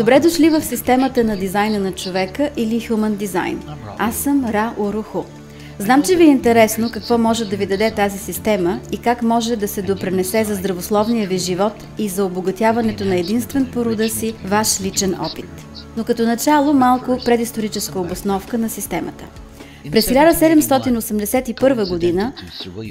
Добре дошли в системата на дизайна на човека или Human Design. Аз съм Ра Уруху. Знам, че ви е интересно какво може да ви даде тази система и как може да се допренесе за здравословния ви живот и за обогатяването на единствен по рода си ваш личен опит. Но като начало малко предисторическа обосновка на системата. През 1781 година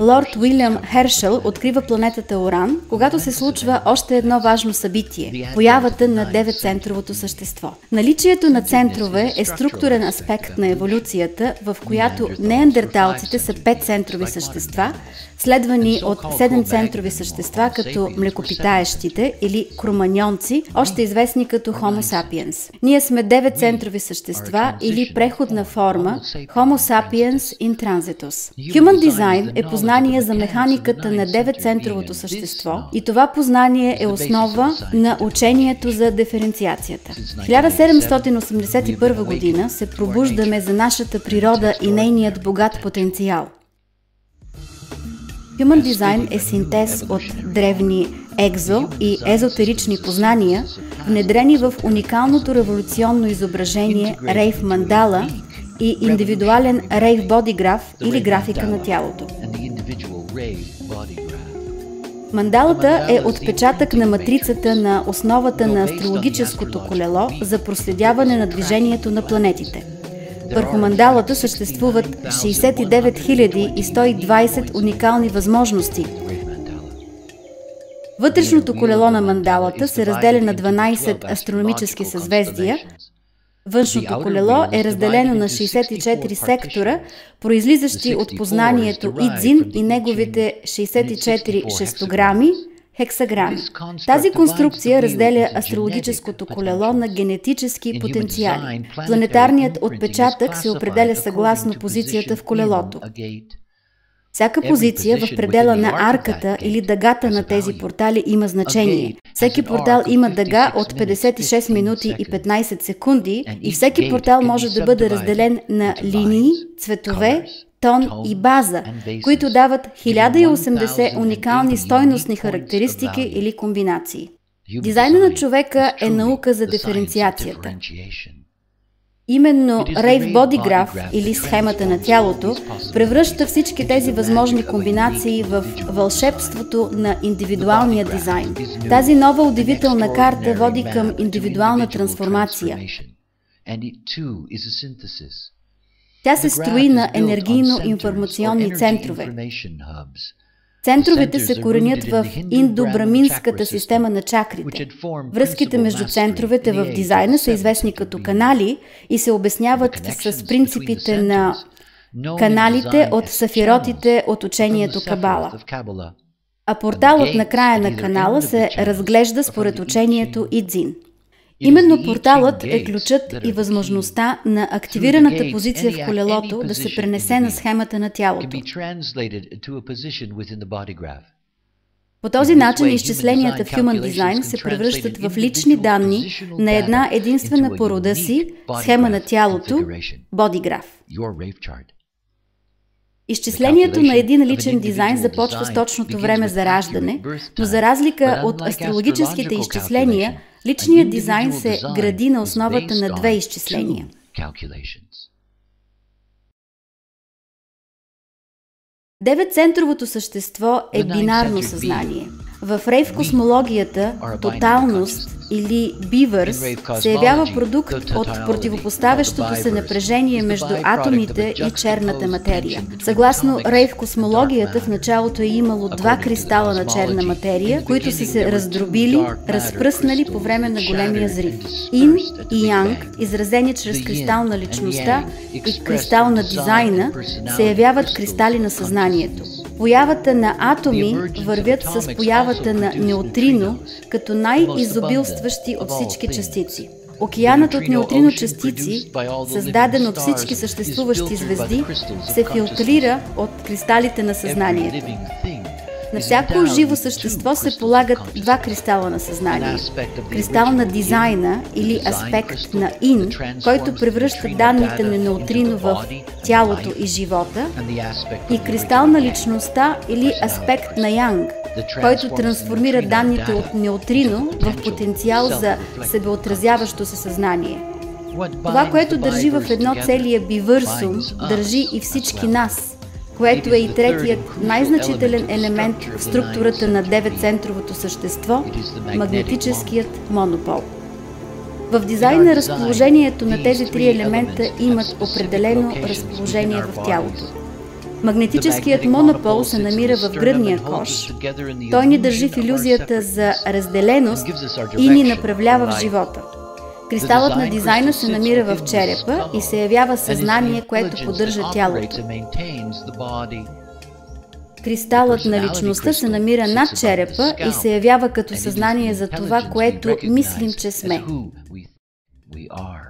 лорд Уилям Хершел открива планетата Уран, когато се случва още едно важно събитие – появата на 9-центровото същество. Наличието на центрове е структурен аспект на еволюцията, в която неандерталците са 5-центрови същества, следвани от 7-центрови същества като млекопитаещите или кроманьонци, още известни като Homo sapiens. Ние сме 9-центрови същества или преходна форма Homo sapiens in transitus. Human Design е познание за механиката на 9-центровото същество и това познание е основа на учението за диференциацията. В 1781 година се пробуждаме за нашата природа и нейният богат потенциал. Human Design е синтез от древни екзо и езотерични познания, внедрени в уникалното революционно изображение Рейв Мандала и индивидуален Рейв бодиграф или графика на тялото. Мандалата е отпечатък на матрицата на основата на астрологическото колело за проследяване на движението на планетите. Върху мандалата съществуват 69 120 уникални възможности. Вътрешното колело на мандалата се разделя на 12 астрономически съзвездия. Външното колело е разделено на 64 сектора, произлизащи от познанието Идзин и неговите 64 шестограми, хексаграми. Тази конструкция разделя астрологическото колело на генетически потенциали. Планетарният отпечатък се определя съгласно позицията в колелото. Всяка позиция в предела на арката или дъгата на тези портали има значение. Всеки портал има дъга от 56 минути и 15 секунди и всеки портал може да бъде разделен на линии, цветове, тон и база, които дават 1080 уникални стойностни характеристики или комбинации. Дизайна на човека е наука за диференциацията. Именно Рейв бодиграф или схемата на тялото превръща всички тези възможни комбинации в вълшебството на индивидуалния дизайн. Тази нова удивителна карта води към индивидуална трансформация. Тя се строи на енергийно-информационни центрове. Центровете се коренят в индобраминската система на чакрите. Връзките между центровете в дизайна са известни като канали и се обясняват с принципите на каналите от сафиротите от учението Кабала. А порталът на края на канала се разглежда според учението Идзин. Именно порталът е ключът и възможността на активираната позиция в колелото да се пренесе на схемата на тялото. По този начин изчисленията в Human Design се превръщат в лични данни на една единствена по рода си схема на тялото – бодиграф. Изчислението на един личен дизайн започва с точното време за раждане, но за разлика от астрологическите изчисления, личният дизайн се гради на основата на две изчисления. Деветцентровото същество е бинарно съзнание. В рейв космологията тоталност или бивърс се явява продукт от противопоставящото се напрежение между атомите и черната материя. Съгласно рейв космологията в началото е имало два кристала на черна материя, които са се раздробили, разпръснали по време на големия взрив. Ин и Янг, изразени чрез кристал на личността и кристал на дизайна, се явяват кристали на съзнанието. Появата на атоми вървят с появата на неутрино, като най-изобилстващи от всички частици. Океанът от неутрино частици, създаден от всички съществуващи звезди, се филтрира от кристалите на съзнанието. На всяко живо същество се полагат два кристала на съзнание. Кристал на дизайна или аспект на Ин, който превръща данните на неутрино в тялото и живота, и кристал на личността или аспект на Янг, който трансформира данните от неутрино в потенциал за себеотразяващо се съзнание. Това, което държи в едно целия бивърсум, държи и всички нас, което е и третият най-значителен елемент в структурата на 9-центровото същество – магнетическият монопол. В дизайна разположението на тези три елемента имат определено разположение в тялото. Магнетическият монопол се намира в гръдния кош. Той ни държи в илюзията за разделеност и ни направлява в живота. Кристалът на дизайна се намира в черепа и се явява съзнание, което поддържа тялото. Кристалът на личността се намира над черепа и се явява като съзнание за това, което мислим, че сме.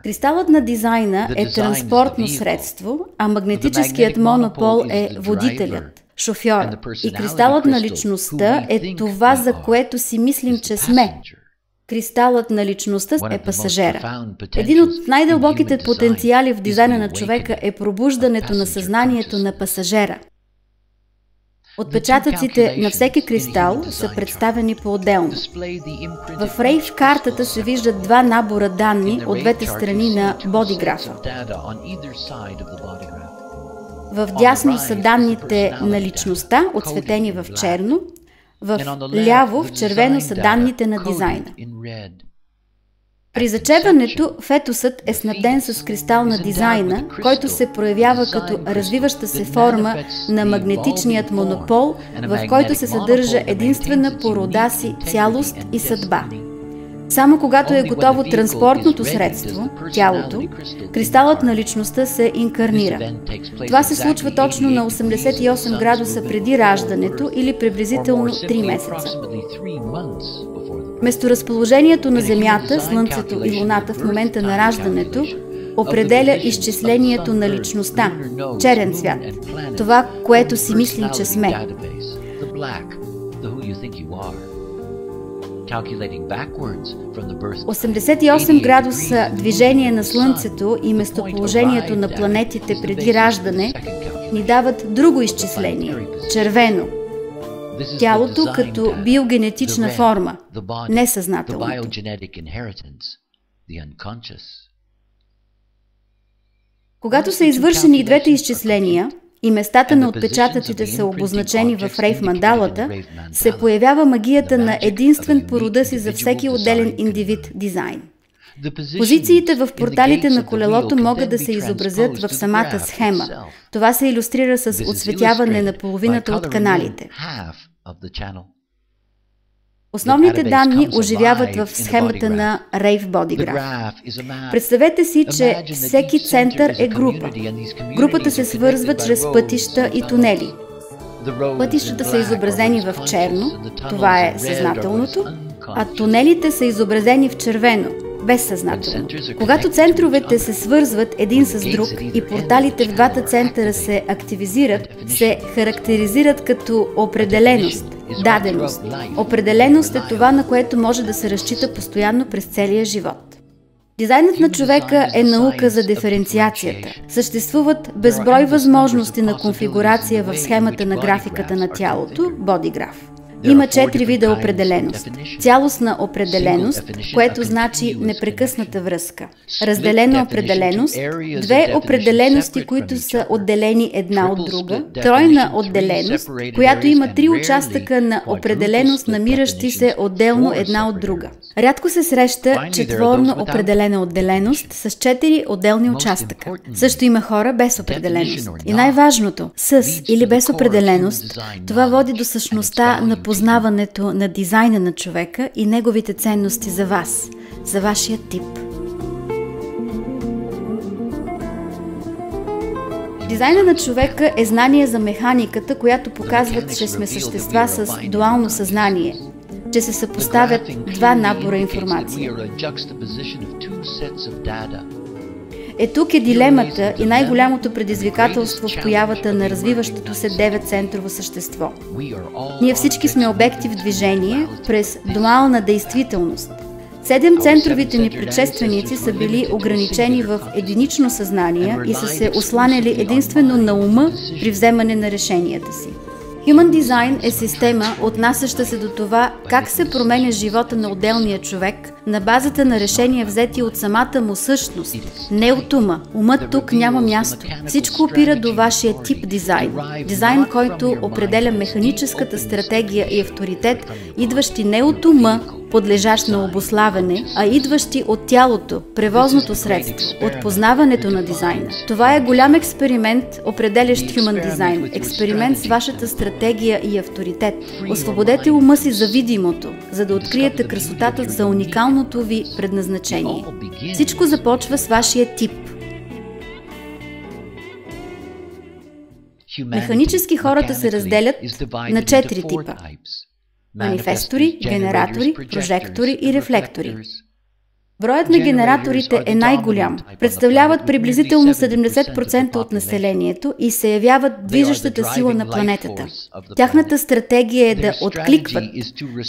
Кристалът на дизайна е транспортно средство, а магнетическият монопол е водителят, шофьорът. И кристалът на личността е това, за което си мислим, че сме. Кристалът на личността е пасажера. Един от най-дълбоките потенциали в дизайна на човека е пробуждането на съзнанието на пасажера. Отпечатъците на всеки кристал са представени по-отделно. В рейв картата се виждат два набора данни от двете страни на бодиграфа. В дясно са данните на личността, отсветени в черно, в ляво в червено са данните на дизайна. При зачеването фетусът е снабден с кристал на дизайна, който се проявява като развиваща се форма на магнетичният монопол, в който се съдържа единствена по рода си цялост и съдба. Само когато е готово транспортното средство, тялото, кристалът на личността се инкарнира. Това се случва точно на 88 градуса преди раждането или приблизително 3 месеца. Месторазположението на Земята, Слънцето и Луната в момента на раждането определя изчислението на личността, черен цвят, това, което си мислим, че сме. 88 градуса движение на Слънцето и местоположението на планетите преди раждане ни дават друго изчисление – червено. Тялото като биогенетична форма, несъзнателното. Когато са извършени и двете изчисления и местата на отпечатъците са обозначени в рейв мандалата, се появява магията на единствен по рода си за всеки отделен индивид дизайн. Позициите в порталите на колелото могат да се изобразят в самата схема. Това се илюстрира с отсветяване на половината от каналите. Основните данни оживяват в схемата на Rave Bodygraph. Представете си, че всеки център е група. Групата се свързва чрез пътища и тунели. Пътищата са изобразени в черно, това е съзнателното, а тунелите са изобразени в червено, безсъзнателно. Когато центровете се свързват един с друг и порталите в двата центъра се активизират, се характеризират като определеност, даденост. Определеност е това, на което може да се разчита постоянно през целия живот. Дизайнът на човека е наука за диференциацията. Съществуват безброй възможности на конфигурация в схемата на графиката на тялото, бодиграф. Има 4 вида определеност. Цялостна определеност, което значи непрекъсната връзка. Разделена определеност, две определености, които са отделени една от друга. Тройна отделеност, която има 3 участъка на определеност, намиращи се отделно една от друга. Рядко се среща четворно определена отделеност с 4 отделни участъка. Също има хора без определеност. И най-важното, с или без определеност, това води до същността на познаването на дизайна на човека и неговите ценности за вас, за вашия тип. Дизайна на човека е знание за механиката, която показва, че сме същества с дуално съзнание, че се съпоставят два набора информация. Тук е дилемата и най-голямото предизвикателство в появата на развиващото се 9-центрово същество. Ние всички сме обекти в движение през дуална действителност. 7-центровите ни предшественици са били ограничени в единично съзнание и са се осланяли единствено на ума при вземане на решенията си. Human Design е система, отнасяща се до това как се променя живота на отделния човек на базата на решения, взети от самата му същност, не от ума. Умът тук няма място. Всичко опира до вашия тип дизайн. Дизайн, който определя механическата стратегия и авторитет, идващи не от ума, подлежащ на обуславяне, а идващи от тялото, превозното средство, от познаването на дизайна. Това е голям експеримент, определящ Human Design. Експеримент с вашата стратегия и авторитет. Освободете ума си за видимото, за да откриете красотата за уникалното ви предназначение. Всичко започва с вашия тип. Механически хората се разделят на 4 типа. Манифестори, генератори, прожектори и рефлектори. Броят на генераторите е най-голям. Представляват приблизително 70% от населението и се явяват движещата сила на планетата. Тяхната стратегия е да откликват,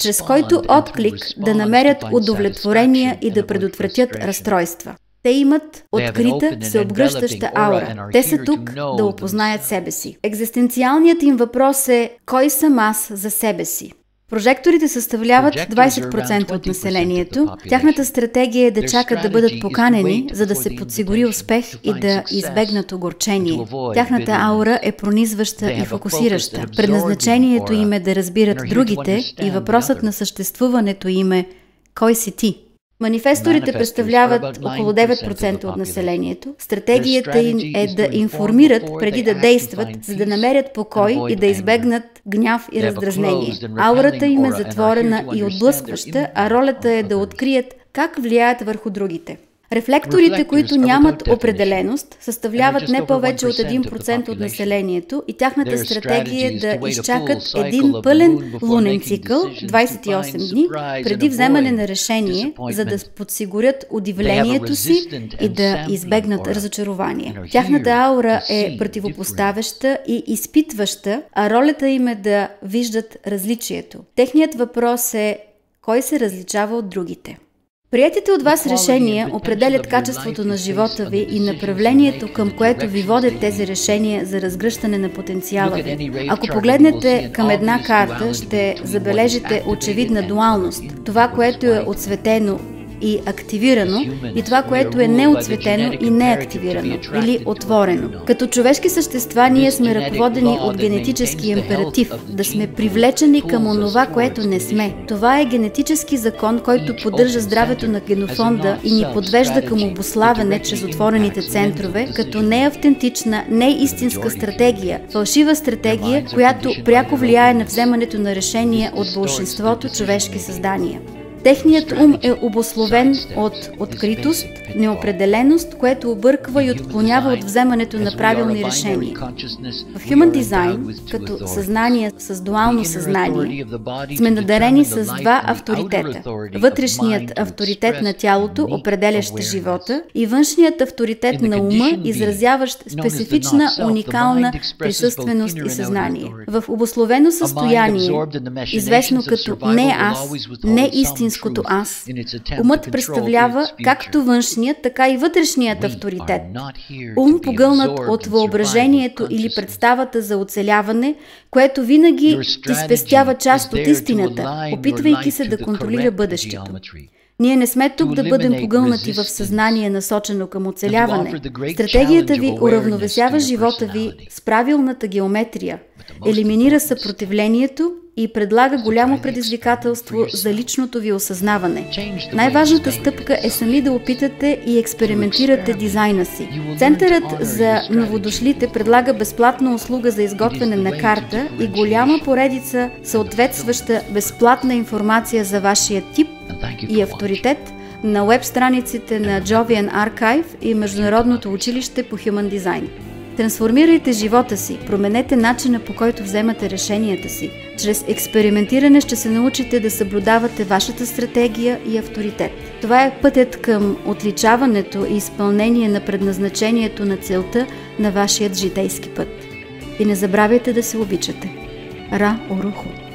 чрез който отклик да намерят удовлетворение и да предотвратят разстройства. Те имат открита, всеобгръщаща аура. Те са тук да опознаят себе си. Екзистенциалният им въпрос е: кой съм аз за себе си? Прожекторите съставляват 20% от населението. Тяхната стратегия е да чакат да бъдат поканени, за да се подсигури успех и да избегнат огорчение. Тяхната аура е пронизваща и фокусираща. Предназначението им е да разбират другите и въпросът на съществуването им е: кой си ти? Манифесторите представляват около 9% от населението. Стратегията им е да информират преди да действат, за да намерят покой и да избегнат гняв и раздразнение. Аурата им е затворена и отблъскваща, а ролята е да открият как влияят върху другите. Рефлекторите, които нямат определеност, съставляват не повече от 1% от населението и тяхната стратегия е да изчакат един пълен лунен цикъл, 28 дни, преди вземане на решение, за да подсигурят удивлението си и да избегнат разочарование. Тяхната аура е противопоставяща и изпитваща, а ролята им е да виждат различието. Техният въпрос е: кой се различава от другите? Приетите от вас решения определят качеството на живота ви и направлението, към което ви водят тези решения за разгръщане на потенциала ви. Ако погледнете към една карта, ще забележите очевидна дуалност. Това, което е отсветено и активирано, и това, което е неотцветено и неактивирано или отворено. Като човешки същества ние сме ръководени от генетически императив, да сме привлечени към онова, което не сме. Това е генетически закон, който поддържа здравето на генофонда и ни подвежда към обуславяне чрез отворените центрове, като неавтентична, неистинска стратегия, фалшива стратегия, която пряко влияе на вземането на решения от болшинството човешки създания. Техният ум е обусловен от откритост, неопределеност, което обърква и отклонява от вземането на правилни решения. В Human Design, като съзнание с дуално съзнание, сме надарени с два авторитета. Вътрешният авторитет на тялото, определящ живота, и външният авторитет на ума, изразяващ специфична, уникална присъственост и съзнание. В обусловено състояние, известно като не аз, не истинското аз, умът представлява както външният, така и вътрешният авторитет. Ум, погълнат от въображението или представата за оцеляване, което винаги ти спестява част от истината, опитвайки се да контролира бъдещето. Ние не сме тук да бъдем погълнати в съзнание, насочено към оцеляване. Стратегията ви уравновесява живота ви с правилната геометрия, елиминира съпротивлението и предлага голямо предизвикателство за личното ви осъзнаване. Най-важната стъпка е сами да опитате и експериментирате дизайна си. Центърът за новодошлите предлага безплатна услуга за изготвяне на карта и голяма поредица съответстваща безплатна информация за вашия тип и авторитет на веб страниците на Jovian Archive и Международното училище по Human Design. Трансформирайте живота си, променете начина, по който вземате решенията си. Чрез експериментиране ще се научите да съблюдавате вашата стратегия и авторитет. Това е пътят към отличаването и изпълнение на предназначението на целта на вашият житейски път. И не забравяйте да се обичате. Ра Уруху.